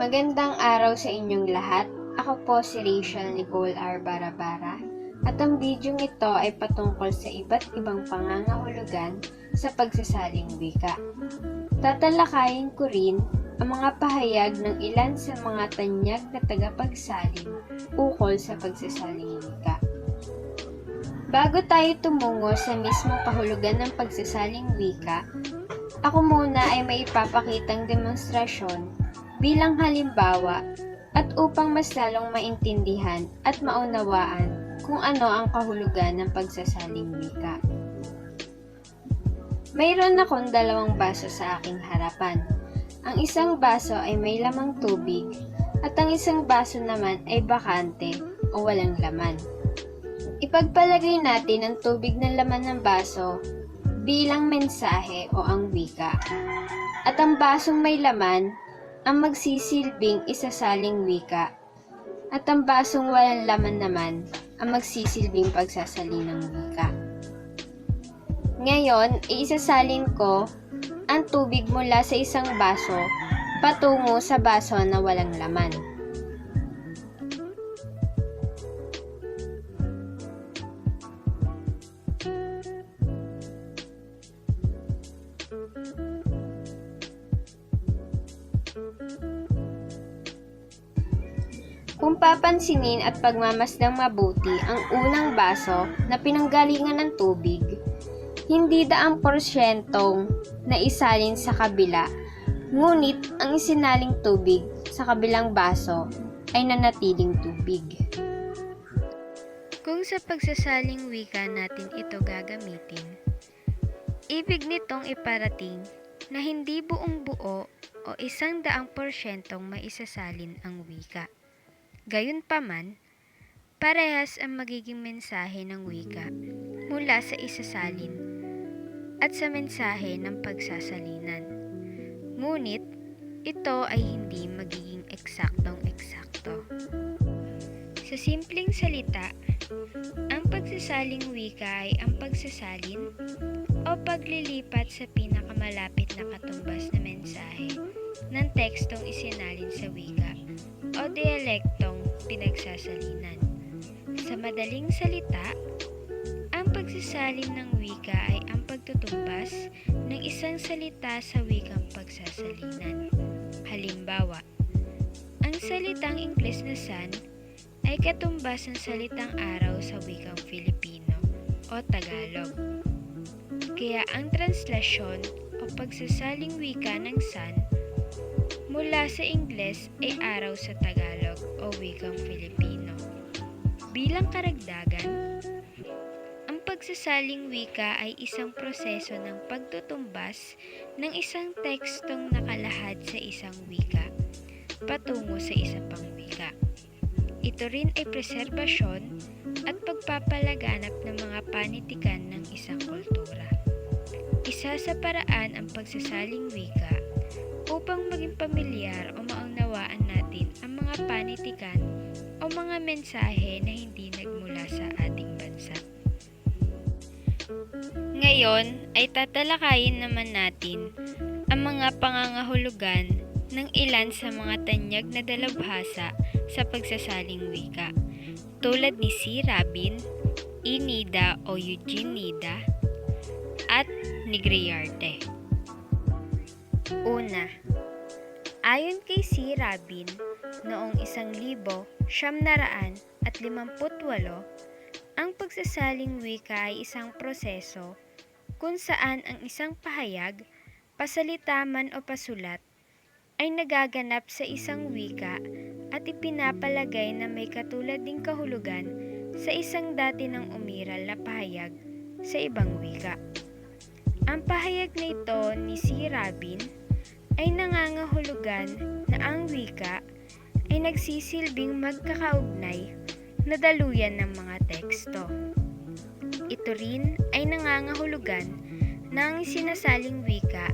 Magandang araw sa inyong lahat. Ako po si Rachel Nicole R. Barabara at ang bidyong ito ay patungkol sa iba't ibang pangangahulugan sa pagsasaling wika. Tatalakayin ko rin ang mga pahayag ng ilan sa mga tanyag na tagapagsalin ukol sa pagsasaling wika. Bago tayo tumungo sa mismong kahulugan ng pagsasaling wika, ako muna ay may ipapakitang demonstrasyon bilang halimbawa at upang mas lalong maintindihan at maunawaan kung ano ang kahulugan ng pagsasaling wika. Mayroon akong dalawang baso sa aking harapan. Ang isang baso ay may lamang tubig at ang isang baso naman ay bakante o walang laman. Ipagpalagay natin ang tubig na laman ng baso bilang mensahe o ang wika. At ang basong may laman ang magsisilbing isasaling wika at ang basong walang laman naman ang magsisilbing pagsasalin ng wika. Ngayon, iisasalin ko ang tubig mula sa isang baso patungo sa baso na walang laman. Kung papansinin at pagmamasdang mabuti ang unang baso na pinanggalingan ng tubig, hindi daang porsyentong naisalin sa kabila, ngunit ang isinaling tubig sa kabilang baso ay nanatiling tubig. Kung sa pagsasaling wika natin ito gagamitin, ibig nitong iparating na hindi buong buo o 100% maisasalin ang wika. Gayunpaman, parehas ang magiging mensahe ng wika mula sa isasalin at sa mensahe ng pagsasalinan. Ngunit, ito ay hindi magiging eksaktong-eksakto. Sa simpleng salita, ang pagsasaling wika ay ang pagsasalin o paglilipat sa pinakamalapit na katumbas na mensahe ng tekstong isinalin sa wika o dialektong pinagsasalinan. Sa madaling salita, ang pagsasalin ng wika ay ang pagtutumbas ng isang salita sa wikang pagsasalinan. Halimbawa, ang salitang Ingles na sun ay katumbas ng salitang araw sa wikang Filipino o Tagalog. Kaya ang translasyon o pagsasaling wika ng sun mula sa Ingles ay araw sa Tagalog o wikang Filipino. Bilang karagdagan, ang pagsasaling wika ay isang proseso ng pagtutumbas ng isang tekstong nakalahad sa isang wika patungo sa isa pang wika. Ito rin ay preserbasyon at pagpapalaganap ng mga panitikan ng isang kultura. Isa sa paraan ang pagsasaling wika upang maging pamilyar o maunawaan natin ang mga panitikan o mga mensahe na hindi nagmula sa ating bansa. Ngayon ay tatalakayin naman natin ang mga pangangahulugan ng ilan sa mga tanyag na dalubhasa sa pagsasaling wika, tulad ni C. Rabin, E. Nida o Eugene Nida, at ni Griarte. Una, ayon kay C. Rabin, noong 1958, ang pagsasaling wika ay isang proseso kung saan ang isang pahayag, pasalita man o pasulat, ay nagaganap sa isang wika at ipinapalagay na may katulad ding kahulugan sa isang dati ng umiral na pahayag sa ibang wika. Ang pahayag na ito ni C. Rabin ay nangangahulugan na ang wika ay nagsisilbing magkakaugnay na daluyan ng mga teksto. Ito rin ay nangangahulugan na ang sinasaling wika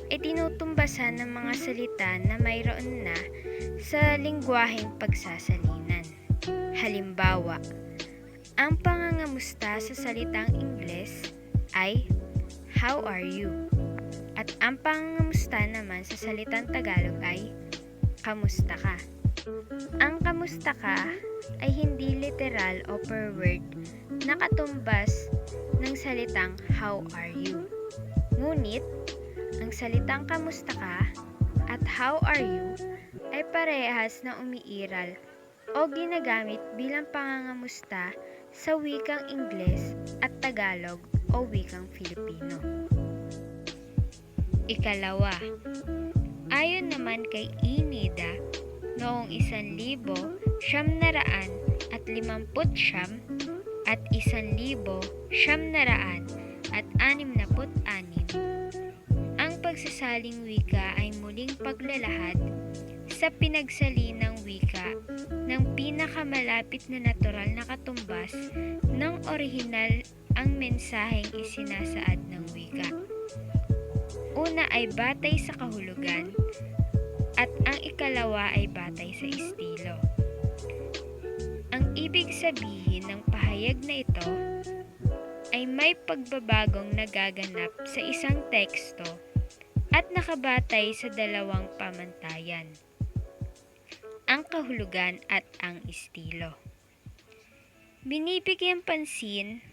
ay tinutumbasan ng mga salita na mayroon na sa lingwaheng pagsasalinan. Halimbawa, ang pangangamusta sa salitang Ingles ay, "How are you?" At ang pangangamusta naman sa salitang Tagalog ay kamusta ka. Ang kamusta ka ay hindi literal o per word na katumbas ng salitang how are you. Ngunit, ang salitang kamusta ka at how are you ay parehas na umiiral o ginagamit bilang pangangamusta sa wikang Ingles at Tagalog o wikang Filipino. Ikalawa, ayon naman kay Inida, noong 1950 at 1966, ang pagsasaling wika ay muling paglalahad sa pinagsalinang wika ng pinakamalapit na natural na katumbas ng orihinal ang mensaheng isinasaad ng wika. Una ay batay sa kahulugan at ang ikalawa ay batay sa estilo. Ang ibig sabihin ng pahayag na ito ay may pagbabagong nagaganap sa isang teksto at nakabatay sa dalawang pamantayan, ang kahulugan at ang estilo. Binibigyan pansin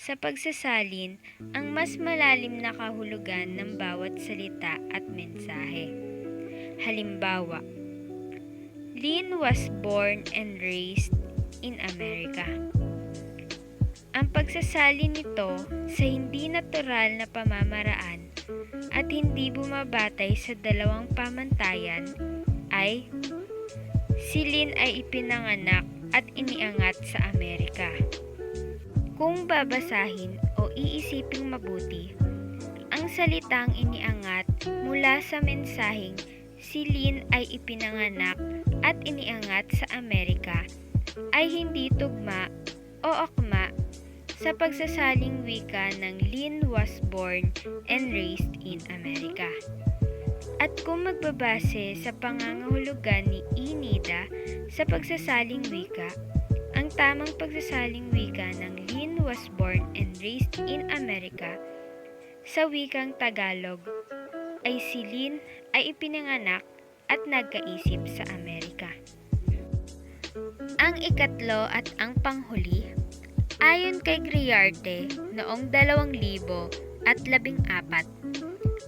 sa pagsasalin ang mas malalim na kahulugan ng bawat salita at mensahe. Halimbawa, Lynn was born and raised in America. Ang pagsasalin nito sa hindi natural na pamamaraan at hindi bumabatay sa dalawang pamantayan ay si Lynn ay ipinanganak at iniangat sa Amerika. Kung babasahin o iisiping mabuti, ang salitang iniangat mula sa mensaheng si Lynn ay ipinanganak at iniangat sa Amerika ay hindi tugma o akma sa pagsasaling wika ng Lynn was born and raised in America. At kung magbabase sa pangangahulugan ni Inida sa pagsasaling wika, ang tamang pagsasaling wika ng Lynn was born and raised in America sa wikang Tagalog ay si Lynn ay ipinanganak at nagkaisip sa Amerika. Ang ikatlo at ang panghuli, ayon kay Griarte noong 2014,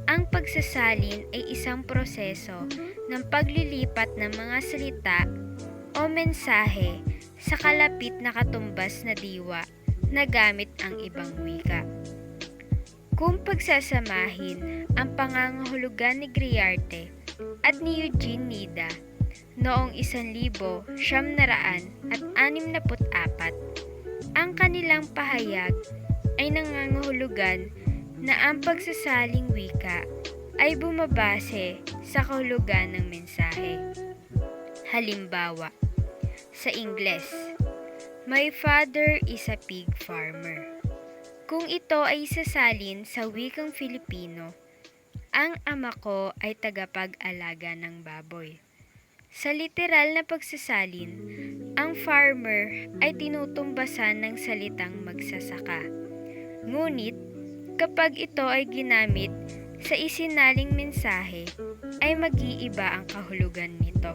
ang pagsasalin ay isang proseso ng paglilipat ng mga salita o mensahe sa kalapit na katumbas na diwa na gamit ang ibang wika. Kung pagsasamahin ang pangangahulugan ni Griarte at ni Eugene Nida noong 1964, ang kanilang pahayag ay nangangahulugan na ang pagsasaling wika ay bumabase sa kahulugan ng mensahe. Halimbawa, sa Ingles, my father is a pig farmer. Kung ito ay isasalin sa wikang Filipino, ang ama ko ay tagapag-alaga ng baboy. Sa literal na pagsasalin, ang farmer ay tinutumbasan ng salitang magsasaka. Ngunit, kapag ito ay ginamit sa isinaling mensahe, ay mag-iiba ang kahulugan nito.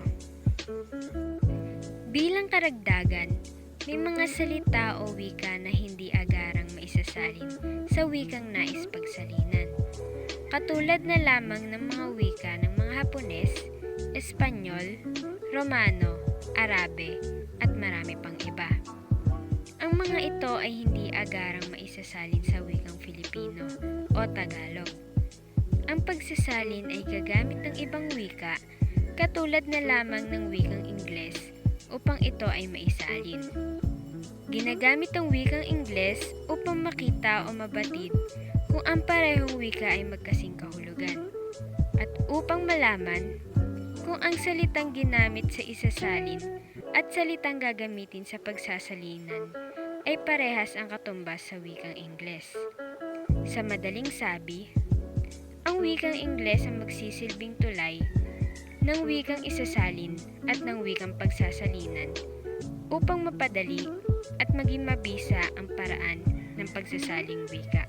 Bilang karagdagan, may mga salita o wika na hindi agarang maisasalin sa wikang nais pagsalinan. Katulad na lamang ng mga wika ng mga Hapones, Espanyol, Romano, Arabe, at marami pang iba. Ang mga ito ay hindi agarang maisasalin sa wikang Filipino o Tagalog. Ang pagsasalin ay gagamit ng ibang wika katulad na lamang ng wikang Ingles upang ito ay maisalin. Ginagamit ang wikang Ingles upang makita o mabatid kung ang parehong wika ay magkasing kahulugan at upang malaman kung ang salitang ginamit sa isasalin at salitang gagamitin sa pagsasalinan ay parehas ang katumbas sa wikang Ingles. Sa madaling sabi, ang wikang Ingles ang magsisilbing tulay ng wikang isasalin at ng wikang pagsasalinan upang mapadali at maging mabisa ang paraan ng pagsasaling wika.